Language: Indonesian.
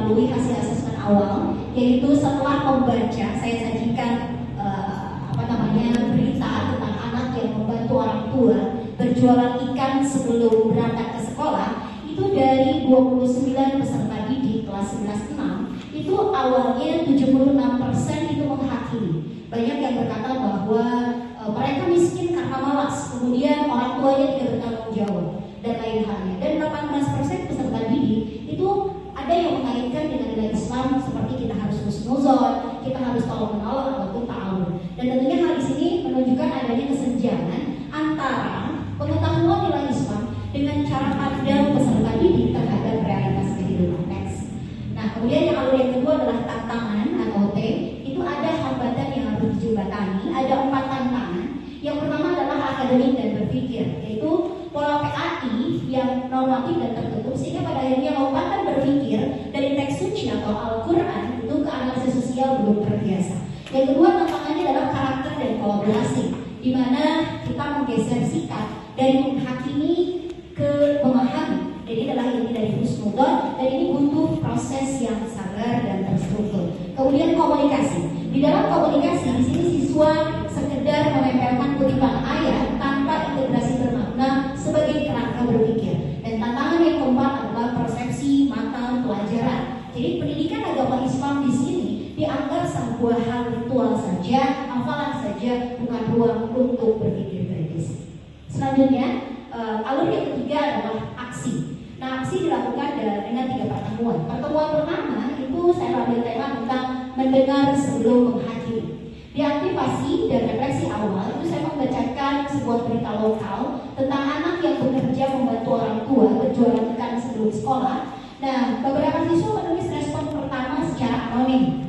melalui hasil asesmen awal, yaitu setelah membaca saya sajikan berita tentang anak yang membantu orang tua berjualan ikan sebelum berangkat ke sekolah. Itu dari 29 peserta didik kelas 11-6, itu awalnya 76% itu menghakimi. Banyak yang berkata bahwa mereka miskin karena malas, kemudian orang tuanya tidak bertanggung jawab dan lain halnya. Dan 18% peserta didik itu ada yang mengaitkan dengan nilai Islam seperti kita harus husnuzon, kita harus tolong menolong ataupun ta'awun. Dan tentunya hal di sini menunjukkan adanya kesenjangan antara pengetahuan nilai Islam dengan cara pandang peserta didik terhadap realitas kehidupan. Next. Nah, kemudian yang alur yang kedua adalah tantangan atau T. Itu ada hambatan yang harus dijembatani. Ada 4 tantangan. Yang pertama adalah akademik dan berpikir, yaitu pola PAI yang normatif dan tertutup, sehingga pada akhirnya lompatan berpikir dari teks suci atau Al-Quran itu ke analisis sosial belum terbiasa. Yang kedua tantangannya adalah karakter dan kolaborasi, di mana kita menggeser sikap dari menghakimi ke memahami. Jadi adalah inti dari husnuzon, dan ini butuh proses yang sabar dan terstruktur. Kemudian komunikasi. Di dalam komunikasi di sini siswa sekedar menempelkan kutipan ayat tanpa integrasi bermakna sebagai kerangka berpikir. Dan tantangan yang keempat adalah persepsi mata pelajaran. Jadi pendidikan agama Islam di sini dianggap sebuah hal ritual saja, hafalan saja, bukan ruang untuk berpikir kritis. Selanjutnya, alur yang ketiga adalah aksi. Nah, aksi dilakukan dengan 3 pertemuan. Pertemuan pertama itu saya ambil tema tentang mendengar sebelum menghakimi. Di aktivasi dan refleksi awal itu saya membacakan sebuah berita lokal tentang anak yang bekerja membantu orang tua berjualan ikan sebelum sekolah. Nah, beberapa siswa menulis respon pertama secara anonim.